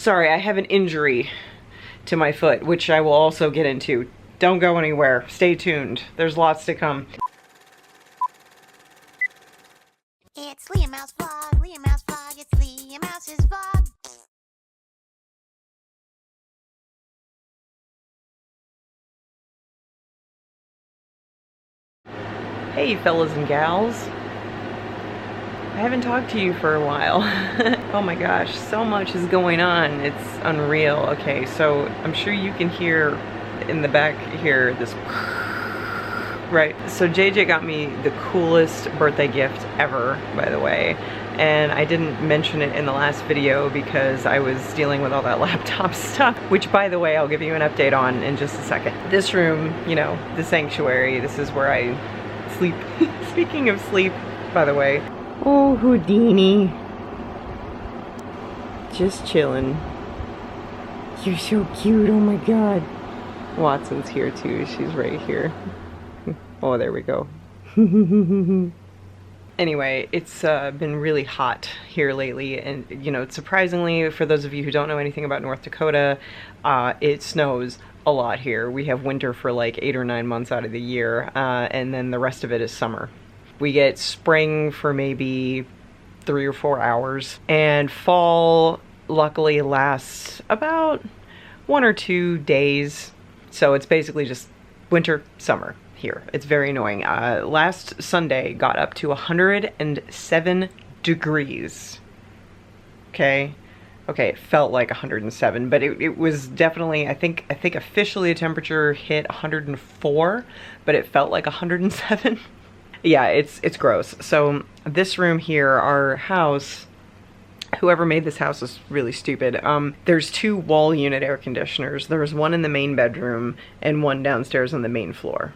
Sorry, I have an injury to my foot, which I will also get into. Don't go anywhere. Stay tuned. There's lots to come. It's LeahMouseVlog, LeahMouseVlog, it's LeahMouse's vlog. Hey fellas and gals. I haven't talked to you for a while. Oh my gosh, so much is going on. It's unreal. Okay, so I'm sure you can hear in the back here this right. So JJ got me the coolest birthday gift ever, by the way. And I didn't mention it in the last video because I was dealing with all that laptop stuff, which by the way, I'll give you an update on in just a second. This room, you know, the sanctuary, this is where I sleep. Speaking of sleep, by the way. Oh, Houdini. Just chilling. You're so cute, oh my god. Watson's here too, she's right here. Oh, there we go. Anyway, it's been really hot here lately, and you know, surprisingly, for those of you who don't know anything about North Dakota, it snows a lot here. We have winter for like 8 or 9 months out of the year, and then the rest of it is summer. We get spring for maybe 3 or 4 hours, and fall luckily lasts about 1 or 2 days. So it's basically just winter, summer here. It's very annoying. Last Sunday got up to 107 degrees. Okay, it felt like 107, but it was definitely, I think officially the temperature hit 104, but it felt like 107. Yeah, it's gross. So this room here, our house, whoever made this house is really stupid. There's 2 wall unit air conditioners. There's one in the main bedroom and one downstairs on the main floor.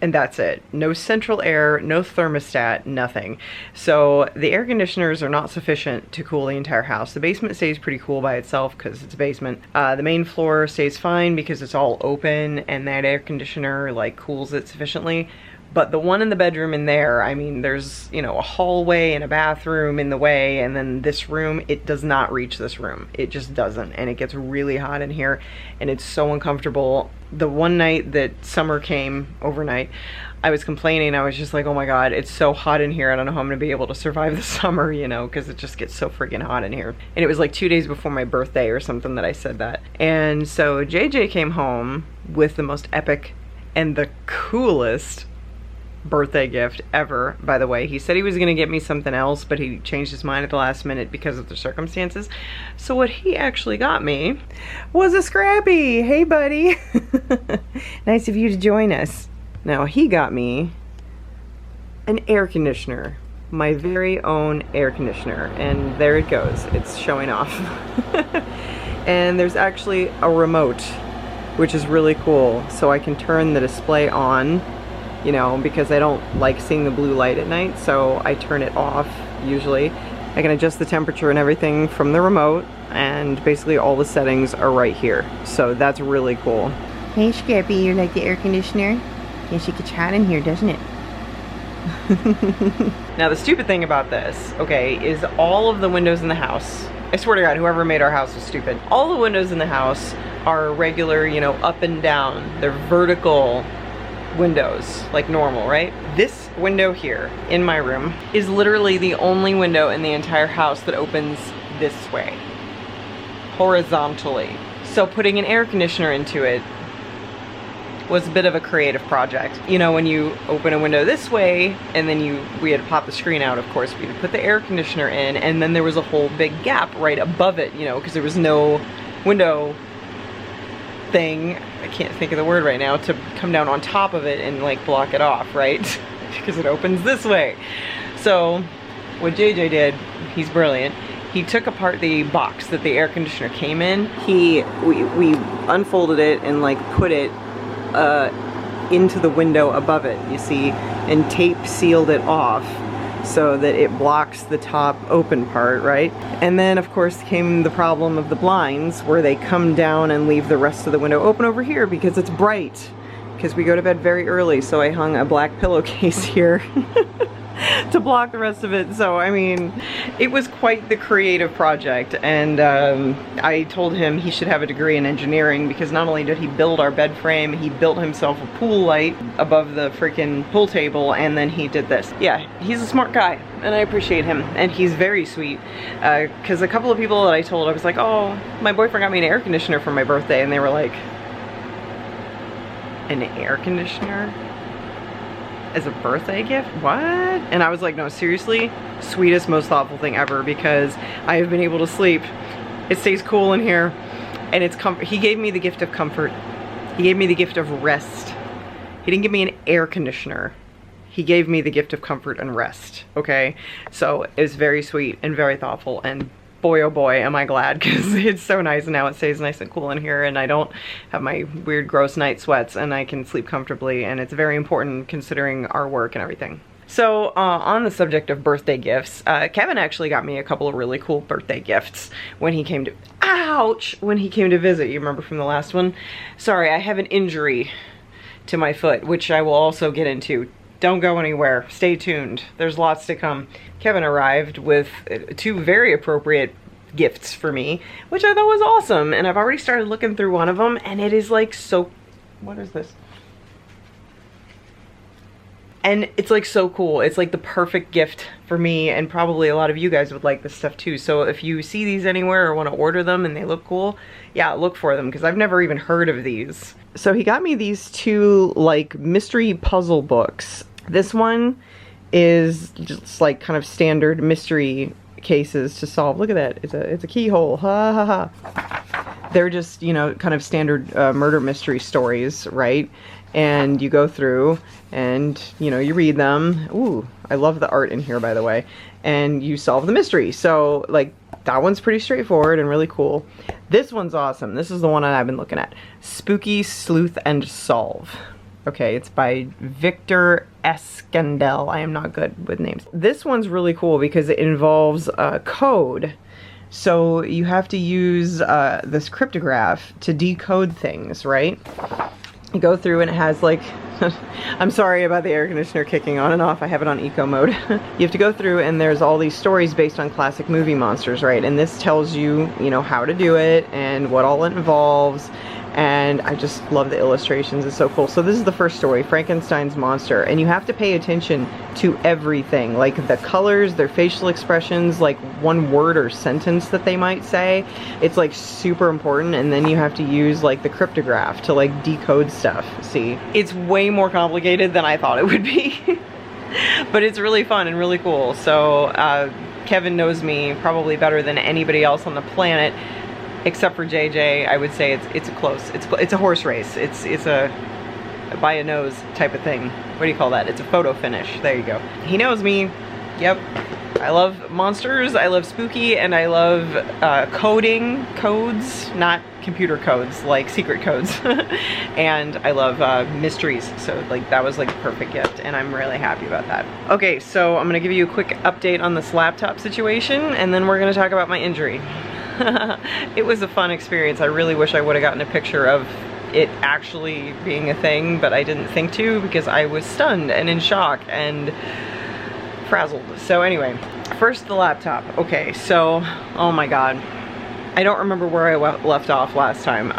And that's it. No central air, no thermostat, nothing. So the air conditioners are not sufficient to cool the entire house. The basement stays pretty cool by itself because it's a basement. The main floor stays fine because it's all open and that air conditioner like cools it sufficiently. But the one in the bedroom in there, I mean, there's, you know, a hallway and a bathroom in the way, and then this room, it does not reach this room. It just doesn't, and it gets really hot in here, and it's so uncomfortable. The one night that summer came overnight, I was complaining. I was just like, oh my god, it's so hot in here. I don't know how I'm gonna be able to survive the summer, you know, because it just gets so freaking hot in here. And it was like 2 days before my birthday or something that I said that. And so JJ came home with the most epic and the coolest birthday gift ever, by the way. He said he was gonna get me something else, but he changed his mind at the last minute because of the circumstances. So what he actually got me was a Scrappy. Hey buddy. Nice of you to join us. Now he got me an air conditioner, my very own air conditioner, and there it goes. It's showing off. And there's actually a remote, which is really cool, so I can turn the display on, you know, because I don't like seeing the blue light at night, so I turn it off usually. I can adjust the temperature and everything from the remote, and basically all the settings are right here. So that's really cool. Hey Scrappy, you like the air conditioner? Yes, it gets hot in here, doesn't it? Now the stupid thing about this, okay, is all of the windows in the house, I swear to god, whoever made our house was stupid. All the windows in the house are regular, you know, up and down. They're vertical windows, like normal, right? This window here in my room is literally the only window in the entire house that opens this way, horizontally. So putting an air conditioner into it was a bit of a creative project. You know, when you open a window this way, and then we had to pop the screen out, of course, we had to put the air conditioner in, and then there was a whole big gap right above it, you know, because there was no window thing, I can't think of the word right now, to come down on top of it and like block it off, right? Because it opens this way. So what JJ did, he's brilliant, he took apart the box that the air conditioner came in. We unfolded it and like put it into the window above it, you see, and tape sealed it off so that it blocks the top open part, right? And then of course came the problem of the blinds, where they come down and leave the rest of the window open over here because it's bright, because we go to bed very early. So I hung a black pillowcase here to block the rest of it. So I mean, it was quite the creative project, and I told him he should have a degree in engineering, because not only did he build our bed frame, he built himself a pool light above the freaking pool table, and then he did this. Yeah, he's a smart guy, and I appreciate him, and he's very sweet, because a couple of people that I told, I was like, oh, my boyfriend got me an air conditioner for my birthday, and they were like, an air conditioner as a birthday gift? What? And I was like, no, seriously, sweetest, most thoughtful thing ever, because I have been able to sleep. It stays cool in here, and it's comfort. He gave me the gift of comfort. He gave me the gift of rest. He didn't give me an air conditioner. He gave me the gift of comfort and rest, okay? So it was very sweet and very thoughtful, and boy oh boy am I glad, because it's so nice, and now it stays nice and cool in here, and I don't have my weird gross night sweats, and I can sleep comfortably, and it's very important considering our work and everything. So on the subject of birthday gifts, Kevin actually got me a couple of really cool birthday gifts when he came to, ouch, when he came to visit. You remember from the last one? Sorry, I have an injury to my foot, which I will also get into. Don't go anywhere. Stay tuned. There's lots to come. Kevin arrived with 2 very appropriate gifts for me, which I thought was awesome. And I've already started looking through one of them, and it is like so... What is this? And it's like so cool. It's like the perfect gift for me, and probably a lot of you guys would like this stuff too. So if you see these anywhere or want to order them and they look cool, yeah, look for them, because I've never even heard of these. So he got me these 2 like mystery puzzle books. This one is just like kind of standard mystery cases to solve. Look at that. It's a keyhole. Ha ha ha. They're just, you know, kind of standard murder mystery stories, right? And you go through and, you know, you read them. Ooh, I love the art in here, by the way. And you solve the mystery. So, like, that one's pretty straightforward and really cool. This one's awesome. This is the one I've been looking at. Spooky Sleuth and Solve. Okay, it's by Victor Escandel. I am not good with names. This one's really cool because it involves code. So you have to use this cryptograph to decode things, right? You go through and it has like, I'm sorry about the air conditioner kicking on and off. I have it on eco mode. You have to go through and there's all these stories based on classic movie monsters, right? And this tells you, you know, how to do it and what all it involves. And I just love the illustrations. It's so cool. So this is the first story, Frankenstein's monster, and you have to pay attention to everything, like the colors, their facial expressions, like one word or sentence that they might say. It's like super important, and then you have to use like the cryptograph to like decode stuff. See, it's way more complicated than I thought it would be. But it's really fun and really cool. So Kevin knows me probably better than anybody else on the planet. Except for JJ, I would say it's a close. It's a horse race. It's a by a nose type of thing. What do you call that? It's a photo finish. There you go. He knows me. Yep. I love monsters. I love spooky, and I love coding codes, not computer codes, like secret codes. And I love mysteries. So like that was like a perfect gift, and I'm really happy about that. Okay, so I'm gonna give you a quick update on this laptop situation, and then we're gonna talk about my injury. It was a fun experience. I really wish I would have gotten a picture of it actually being a thing, but I didn't think to because I was stunned and in shock and frazzled. So anyway, first the laptop. Okay, so, oh my god. I don't remember where I left off last time.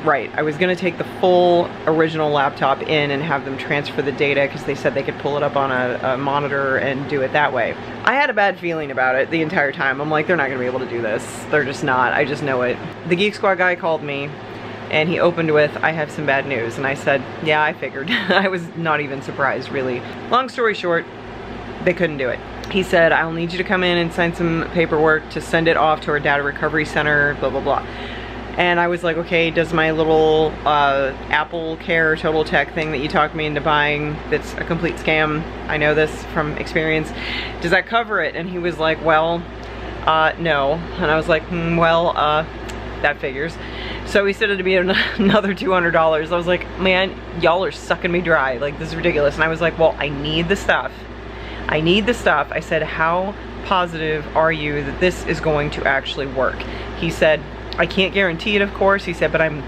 Right, I was gonna take the full original laptop in and have them transfer the data because they said they could pull it up on a monitor and do it that way. I had a bad feeling about it the entire time. I'm like, they're not gonna be able to do this. They're just not, I just know it. The Geek Squad guy called me and he opened with, I have some bad news. And I said, yeah, I figured. I was not even surprised, really. Long story short, they couldn't do it. He said, I'll need you to come in and sign some paperwork to send it off to our data recovery center, blah, blah, blah. And I was like, okay, does my little Apple Care Total Tech thing that you talked me into buying, that's a complete scam, I know this from experience, does that cover it? And he was like, well, no. And I was like, well, that figures. So he said it'd be another $200. I was like, man, y'all are sucking me dry. Like, this is ridiculous. And I was like, well, I need the stuff. I need the stuff. I said, how positive are you that this is going to actually work? He said, I can't guarantee it, of course. He said, but I'm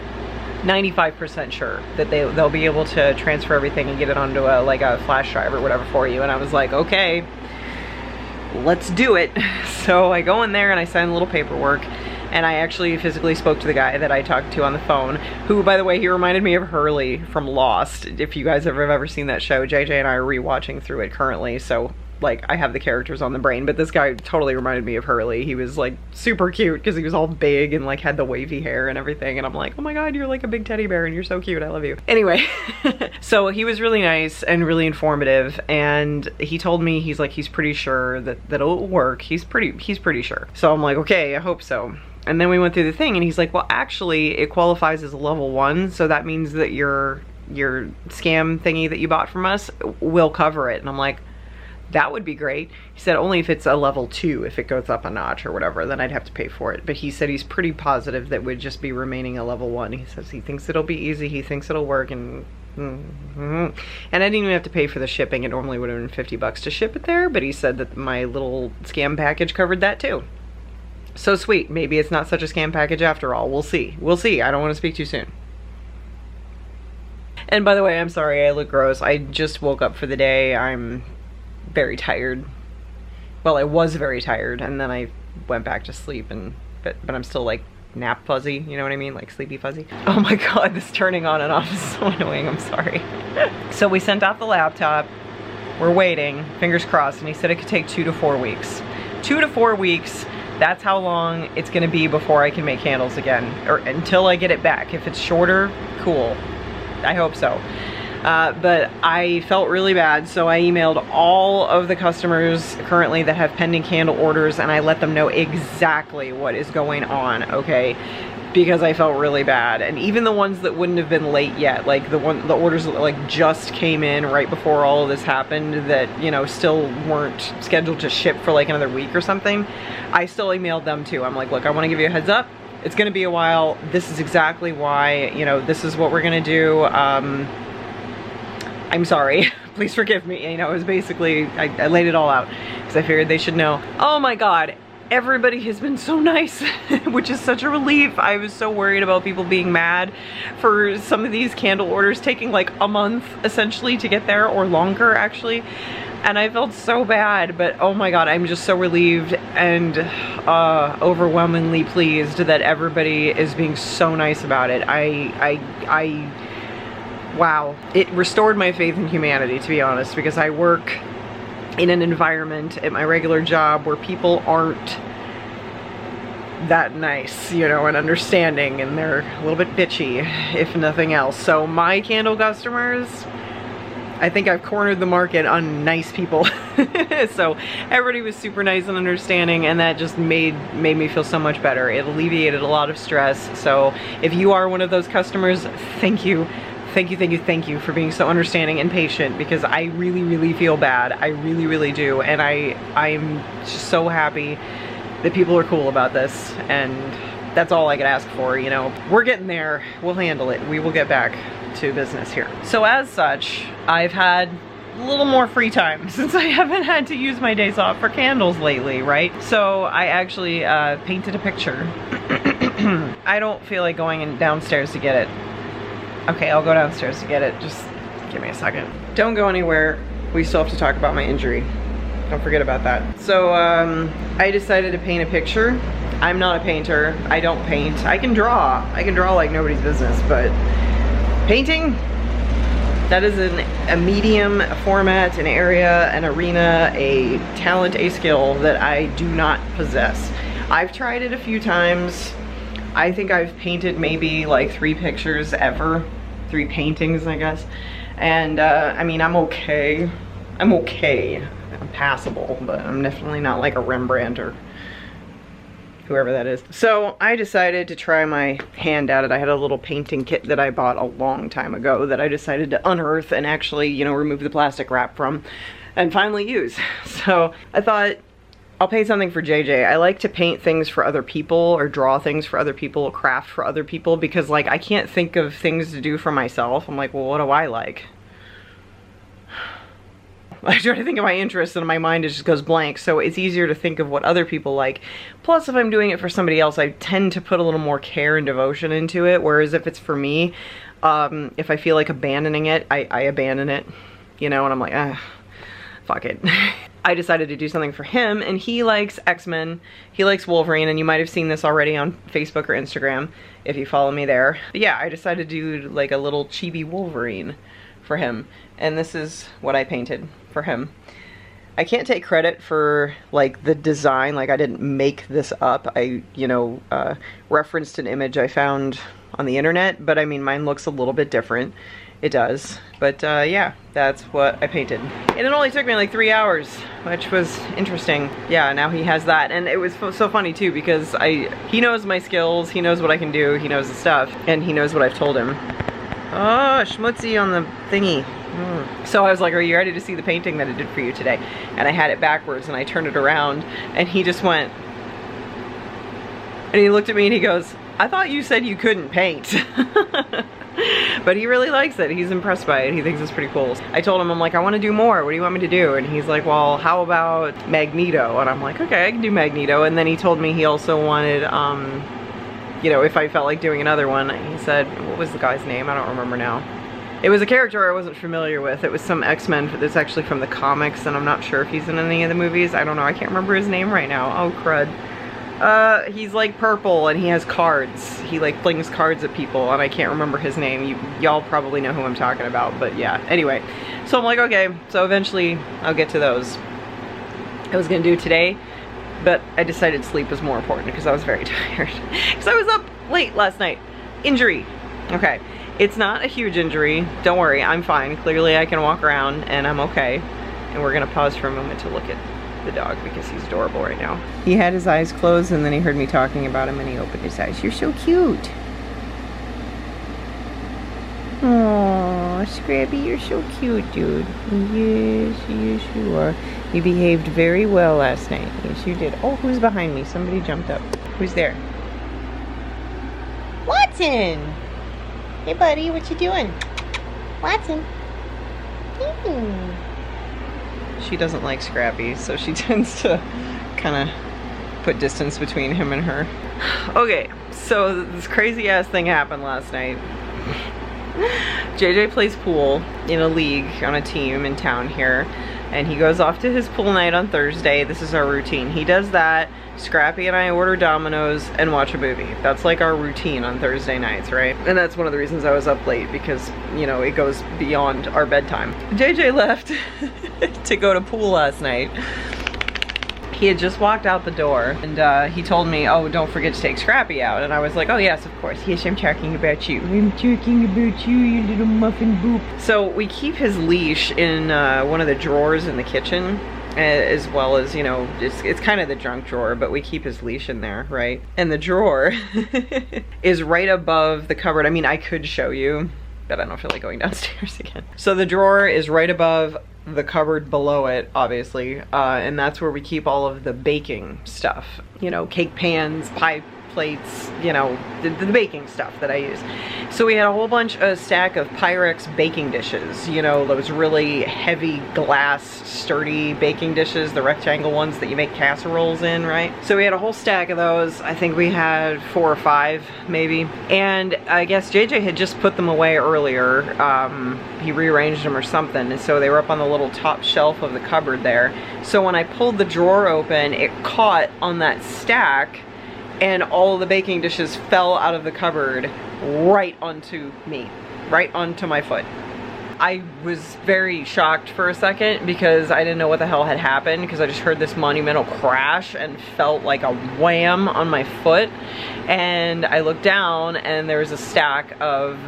95% sure that they'll be able to transfer everything and get it onto a like a flash drive or whatever for you. And I was like, okay, let's do it. So I go in there and I sign a little paperwork, and I actually physically spoke to the guy that I talked to on the phone, who, by the way, he reminded me of Hurley from Lost. If you guys have ever seen that show, JJ and I are rewatching through it currently, so like I have the characters on the brain, but this guy totally reminded me of Hurley. He was like super cute because he was all big and like had the wavy hair and everything, and I'm like, oh my god, you're like a big teddy bear and you're so cute, I love you. Anyway, so he was really nice and really informative, and he told me he's pretty sure that it'll work. He's pretty sure. So I'm like, okay, I hope so. And then we went through the thing, and he's like, well, actually it qualifies as a level 1, so that means that your scam thingy that you bought from us will cover it. And I'm like, that would be great. He said only if it's a level 2, if it goes up a notch or whatever, then I'd have to pay for it. But he said he's pretty positive that would just be remaining a level 1. He says he thinks it'll be easy, he thinks it'll work, and and I didn't even have to pay for the shipping. It normally would have been 50 bucks to ship it there, but he said that my little scam package covered that too. So sweet. Maybe it's not such a scam package after all. We'll see. We'll see. I don't want to speak too soon. And by the way, I'm sorry I look gross. I just woke up for the day. I'm very tired. Well, I was very tired, and then I went back to sleep, but I'm still like nap fuzzy, you know what I mean? Like sleepy fuzzy. Oh my god, this turning on and off is so annoying. I'm sorry. So we sent off the laptop. We're waiting, fingers crossed, and he said it could take 2 to 4 weeks. 2 to 4 weeks. That's how long it's gonna be before I can make candles again, or until I get it back. If it's shorter, cool. I hope so. But I felt really bad, so I emailed all of the customers currently that have pending candle orders, and I let them know exactly what is going on, okay? Because I felt really bad. And even the ones that wouldn't have been late yet, like the orders that like just came in right before all of this happened, that, you know, still weren't scheduled to ship for like another week or something, I still emailed them too. I'm like, look, I want to give you a heads up. It's gonna be a while. This is exactly why, you know, this is what we're gonna do. I'm sorry. Please forgive me. You know, it was basically, I laid it all out because I figured they should know. Oh my god. Everybody has been so nice, which is such a relief. I was so worried about people being mad for some of these candle orders taking like a month essentially to get there, or longer actually. And I felt so bad, but oh my god, I'm just so relieved and overwhelmingly pleased that everybody is being so nice about it. Wow. It restored my faith in humanity, to be honest, because I work in an environment at my regular job where people aren't that nice, you know, and understanding, and they're a little bit bitchy, if nothing else. So my candle customers, I think I've cornered the market on nice people. So everybody was super nice and understanding, and that just made me feel so much better. It alleviated a lot of stress. So if you are one of those customers, thank you. Thank you, thank you, thank you for being so understanding and patient, because I really, really feel bad. I really, really do. And I'm just so happy that people are cool about this, and that's all I could ask for, you know. We're getting there. We'll handle it. We will get back to business here. So as such, I've had a little more free time since I haven't had to use my days off for candles lately, right? So I actually painted a picture. I don't feel like going downstairs to get it. Okay, I'll go downstairs to get it. Just give me a second. Don't go anywhere. We still have to talk about my injury. Don't forget about that. So I decided to paint a picture. I'm not a painter. I don't paint. I can draw. I can draw like nobody's business, but painting, that is a medium, a format, an area, an arena, a talent, a skill that I do not possess. I've tried it a few times. I think I've painted maybe like 3 pictures ever. 3 paintings, I guess. And I mean, I'm okay. I'm okay. I'm passable, but I'm definitely not like a Rembrandt or whoever that is. So I decided to try my hand at it. I had a little painting kit that I bought a long time ago that I decided to unearth and actually, you know, remove the plastic wrap from and finally use. So I thought, I'll paint something for JJ. I like to paint things for other people, or draw things for other people, craft for other people, because like I can't think of things to do for myself. I'm like, well, what do I like? I try to think of my interests and my mind just goes blank, so it's easier to think of what other people like. Plus, if I'm doing it for somebody else, I tend to put a little more care and devotion into it, whereas if it's for me, if I feel like abandoning it, I abandon it, you know, and I'm like, ah, fuck it. I decided to do something for him, and he likes X-Men, he likes Wolverine, and you might have seen this already on Facebook or Instagram if you follow me there. But yeah, I decided to do like a little chibi Wolverine for him, and this is what I painted for him. I can't take credit for like the design, like I didn't make this up. I, you know, referenced an image I found on the internet, but I mean mine looks a little bit different. It does, but yeah, that's what I painted. And it only took me like 3 hours, which was interesting. Yeah, now he has that, and it was so funny too because he knows my skills, he knows what I can do, he knows the stuff, and he knows what I've told him. Oh, schmutzy on the thingy. So I was like, are you ready to see the painting that I did for you today? And I had it backwards and I turned it around and he just went, and he looked at me and he goes, I thought you said you couldn't paint. But he really likes it. He's impressed by it. He thinks it's pretty cool. I told him, I'm like, I want to do more. What do you want me to do? And he's like, well, how about Magneto? And I'm like, okay, I can do Magneto. And then he told me he also wanted, you know, if I felt like doing another one. He said, what was the guy's name? I don't remember now. It was a character I wasn't familiar with. It was some X-Men that's actually from the comics, and I'm not sure if he's in any of the movies. I don't know. I can't remember his name right now. Oh, crud. He's like purple and he has cards. He like flings cards at people, and I can't remember his name. Y'all probably know who I'm talking about, but yeah. Anyway, so I'm like, okay, so eventually I'll get to those. I was gonna do today, but I decided sleep was more important because I was very tired. Because I was up late last night. Injury. Okay. It's not a huge injury. Don't worry, I'm fine. Clearly I can walk around and I'm okay. And we're gonna pause for a moment to look at the dog because he's adorable right now. He had his eyes closed and then he heard me talking about him and he opened his eyes. You're so cute. Aww, Scrappy, you're so cute, dude. Yes, yes you are. You behaved very well last night. Yes, you did. Oh, who's behind me? Somebody jumped up. Who's there? Watson! Hey, buddy, what you doing? Watson. She doesn't like Scrappy, so she tends to kind of put distance between him and her. Okay, so this crazy ass thing happened last night. JJ plays pool in a league on a team in town here, and he goes off to his pool night on Thursday. This is our routine. He does that. Scrappy and I order Domino's and watch a movie. That's like our routine on Thursday nights, right? And that's one of the reasons I was up late, because, you know, it goes beyond our bedtime. JJ left to go to pool last night. He had just walked out the door, and he told me, oh, don't forget to take Scrappy out. And I was like, oh yes, of course. Yes, I'm talking about you. I'm talking about you, you little muffin boop. So we keep his leash in one of the drawers in the kitchen, as well as, you know, it's kind of the junk drawer, but we keep his leash in there, right? And the drawer is right above the cupboard. I mean, I could show you, but I don't feel like going downstairs again. So the drawer is right above the cupboard below it, obviously, and that's where we keep all of the baking stuff. You know, cake pans, pie plates, you know, the baking stuff that I use. So we had a whole bunch, a stack of Pyrex baking dishes, you know, those really heavy glass, sturdy baking dishes, the rectangle ones that you make casseroles in, right? So we had a whole stack of those. I think we had 4 or 5, maybe. And I guess JJ had just put them away earlier. He rearranged them or something, and so they were up on the little top shelf of the cupboard there. So when I pulled the drawer open, it caught on that stack, and all the baking dishes fell out of the cupboard right onto me, right onto my foot. I was very shocked for a second because I didn't know what the hell had happened, because I just heard this monumental crash and felt like a wham on my foot. And I looked down and there was a stack of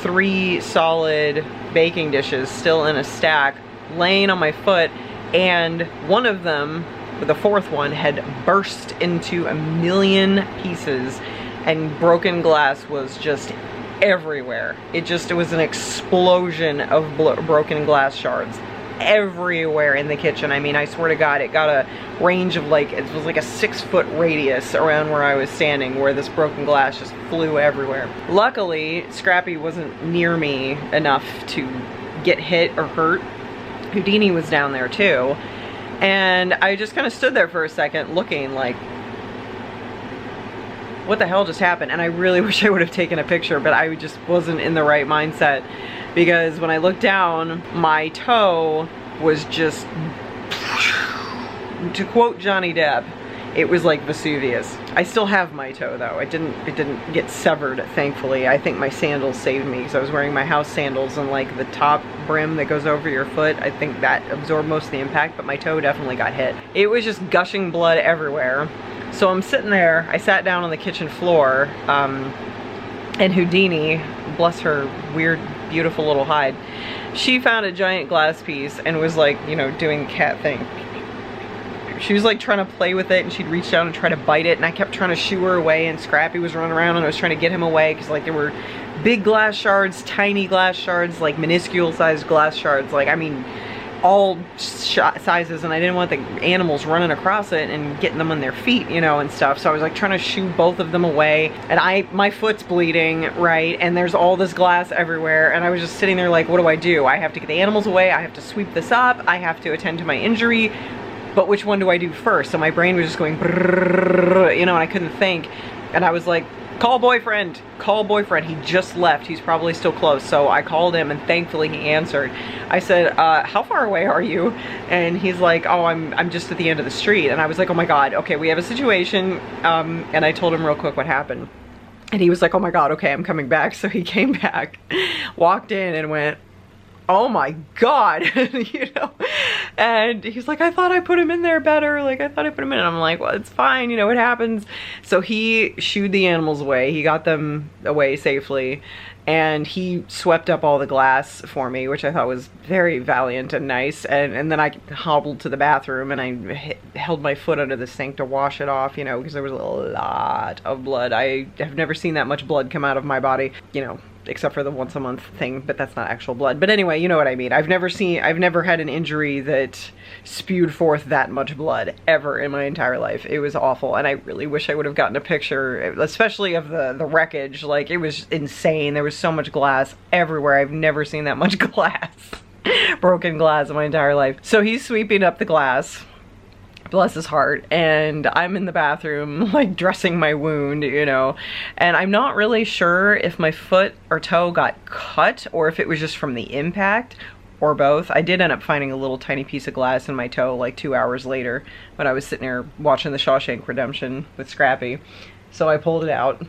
3 solid baking dishes still in a stack laying on my foot, and one of them, the 4th one, had burst into a million pieces, and broken glass was just everywhere. It was an explosion of broken glass shards everywhere in the kitchen. I mean, I swear to God, it got a range of like, it was like a 6-foot radius around where I was standing, where this broken glass just flew everywhere. Luckily, Scrappy wasn't near me enough to get hit or hurt. Houdini was down there too. And I just kind of stood there for a second looking like, what the hell just happened? And I really wish I would have taken a picture, but I just wasn't in the right mindset, because when I looked down, my toe was just, to quote Johnny Depp, it was like Vesuvius. I still have my toe though. It didn't get severed, thankfully. I think my sandals saved me, because I was wearing my house sandals, and like the top brim that goes over your foot, I think that absorbed most of the impact, but my toe definitely got hit. It was just gushing blood everywhere. So I'm sitting there, I sat down on the kitchen floor, and Houdini, bless her weird, beautiful little hide, she found a giant glass piece and was like, you know, doing the cat thing. She was like trying to play with it, and she'd reach down and try to bite it, and I kept trying to shoo her away, and Scrappy was running around, and I was trying to get him away, because like there were big glass shards, tiny glass shards, like minuscule sized glass shards, like I mean all sizes, and I didn't want the animals running across it and getting them on their feet, you know, and stuff. So I was like trying to shoo both of them away, and my foot's bleeding, right, and there's all this glass everywhere, and I was just sitting there like, what do I do? I have to get the animals away, I have to sweep this up, I have to attend to my injury, but which one do I do first? So my brain was just going brrrr, you know, and I couldn't think, and I was like, call boyfriend, call boyfriend. He just left, he's probably still close. So I called him, and thankfully he answered. I said, how far away are you? And he's like, oh, I'm just at the end of the street. And I was like, oh my God, okay, we have a situation. And I told him real quick what happened. And he was like, oh my God, okay, I'm coming back. So he came back, walked in, and went, oh my God, you know, and he's like, I thought I put him in there better, like I thought I put him in, and I'm like, well, it's fine, you know, it happens. So he shooed the animals away, he got them away safely, and he swept up all the glass for me, which I thought was very valiant and nice, and then I hobbled to the bathroom, and I held my foot under the sink to wash it off, you know, because there was a lot of blood. I have never seen that much blood come out of my body, you know, except for the once a month thing, but that's not actual blood. But anyway, you know what I mean. I've never had an injury that spewed forth that much blood ever in my entire life. It was awful, and I really wish I would have gotten a picture, especially of the wreckage. Like, it was insane. There was so much glass everywhere. I've never seen that much glass, broken glass in my entire life. So he's sweeping up the glass, bless his heart, and I'm in the bathroom like dressing my wound, you know, and I'm not really sure if my foot or toe got cut or if it was just from the impact or both. I did end up finding a little tiny piece of glass in my toe like 2 hours later when I was sitting there watching The Shawshank Redemption with Scrappy, so I pulled it out.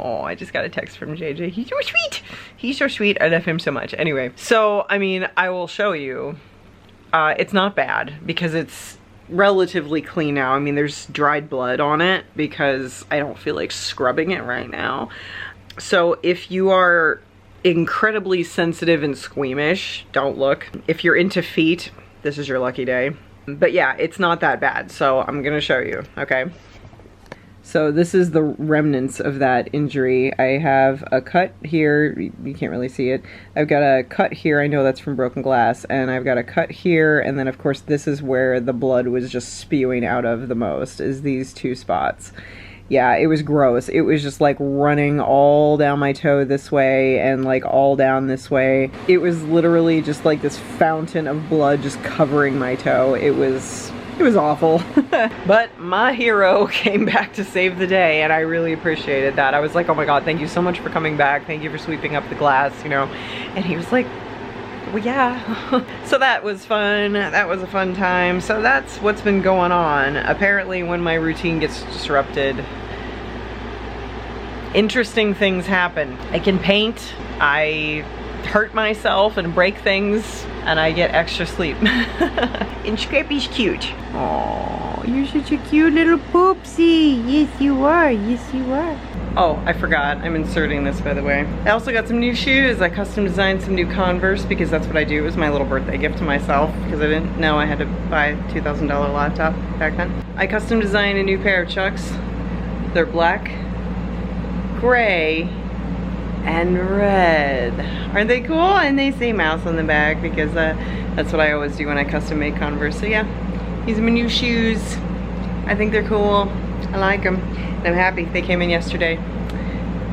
Oh, I just got a text from JJ. He's so sweet. He's so sweet. I love him so much. Anyway, so I mean, I will show you. It's not bad because it's relatively clean now. I mean, there's dried blood on it because I don't feel like scrubbing it right now. So if you are incredibly sensitive and squeamish, don't look. If you're into feet, this is your lucky day. But yeah, it's not that bad. So I'm gonna show you, okay? So this is the remnants of that injury. I have a cut here, you can't really see it. I've got a cut here, I know that's from broken glass, and I've got a cut here, and then of course this is where the blood was just spewing out of the most, is these two spots. Yeah, it was gross. It was just like running all down my toe this way and like all down this way. It was literally just like this fountain of blood just covering my toe. It was awful. But my hero came back to save the day, and I really appreciated that. I was like, oh my God, thank you so much for coming back. Thank you for sweeping up the glass, you know. And he was like, well, yeah. So that was fun. That was a fun time. So that's what's been going on. Apparently when my routine gets disrupted, interesting things happen. I can paint, I hurt myself and break things, and I get extra sleep. And Scrappy's cute. Oh, you're such a cute little poopsie. Yes, you are. Yes, you are. Oh, I forgot. I'm inserting this, by the way. I also got some new shoes. I custom designed some new Converse because that's what I do. It was my little birthday gift to myself because I didn't know I had to buy a $2,000 laptop back then. I custom designed a new pair of Chucks. They're black, gray, and red. Aren't they cool? And they say mouse on the back because that's what I always do when I custom make Converse. So yeah, these are my new shoes. I think they're cool. I like them. And I'm happy they came in yesterday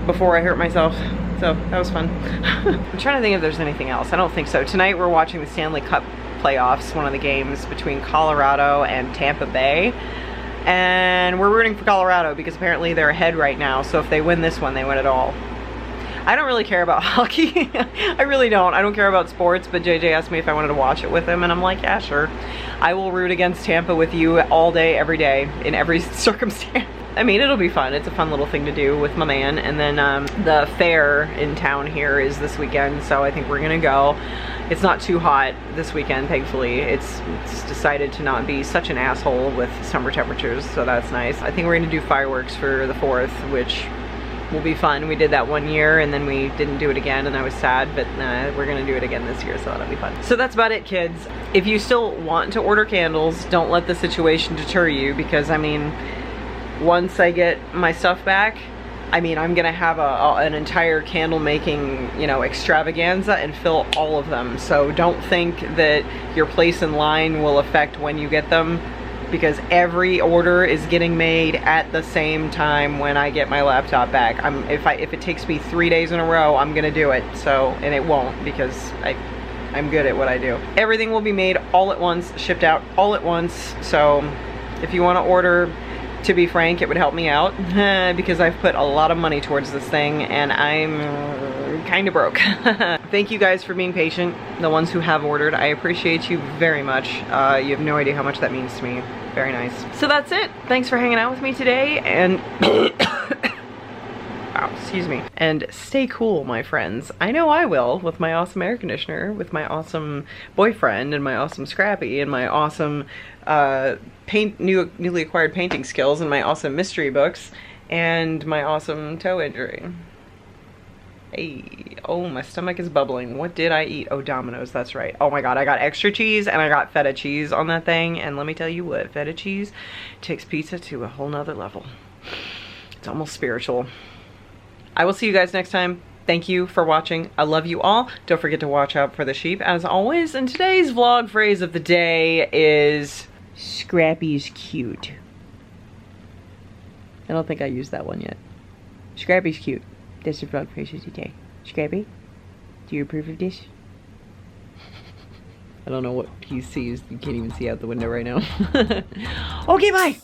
before I hurt myself. So that was fun. I'm trying to think if there's anything else. I don't think so. Tonight we're watching the Stanley Cup playoffs, one of the games between Colorado and Tampa Bay. And we're rooting for Colorado because apparently they're ahead right now. So if they win this one, they win it all. I don't really care about hockey. I really don't. I don't care about sports, but JJ asked me if I wanted to watch it with him, and I'm like, yeah, sure. I will root against Tampa with you all day, every day, in every circumstance. I mean, it'll be fun. It's a fun little thing to do with my man. And then the fair in town here is this weekend, so I think we're gonna go. It's not too hot this weekend, thankfully. It's decided to not be such an asshole with summer temperatures, so that's nice. I think we're gonna do fireworks for the 4th, which will be fun. We did that one year and then we didn't do it again and I was sad, but we're gonna do it again this year, so that'll be fun. So that's about it, kids. If you still want to order candles, don't let the situation deter you, because I mean, once I get my stuff back, I mean, I'm gonna have an entire candle making, you know, extravaganza and fill all of them. So don't think that your place in line will affect when you get them, because every order is getting made at the same time when I get my laptop back. If it takes me 3 days in a row, I'm gonna do it. So, and it won't, because I'm good at what I do. Everything will be made all at once, shipped out all at once. So if you want to order, to be frank, it would help me out because I've put a lot of money towards this thing and I'm kind of broke. Thank you guys for being patient, the ones who have ordered. I appreciate you very much. You have no idea how much that means to me. Very nice. So that's it. Thanks for hanging out with me today, and wow, excuse me. And stay cool, my friends. I know I will, with my awesome air conditioner, with my awesome boyfriend, and my awesome Scrappy, and my awesome newly acquired painting skills, and my awesome mystery books, and my awesome toe injury. Hey, oh, my stomach is bubbling. What did I eat? Oh, Domino's, that's right. Oh my God, I got extra cheese and I got feta cheese on that thing. And let me tell you what, feta cheese takes pizza to a whole nother level. It's almost spiritual. I will see you guys next time. Thank you for watching. I love you all. Don't forget to watch out for the sheep as always. And today's vlog phrase of the day is Scrappy's cute. I don't think I used that one yet. Scrappy's cute. That's the vlog phrase of the day. Scrappy, do you approve of this? I don't know what he sees. You can't even see out the window right now. Okay, bye!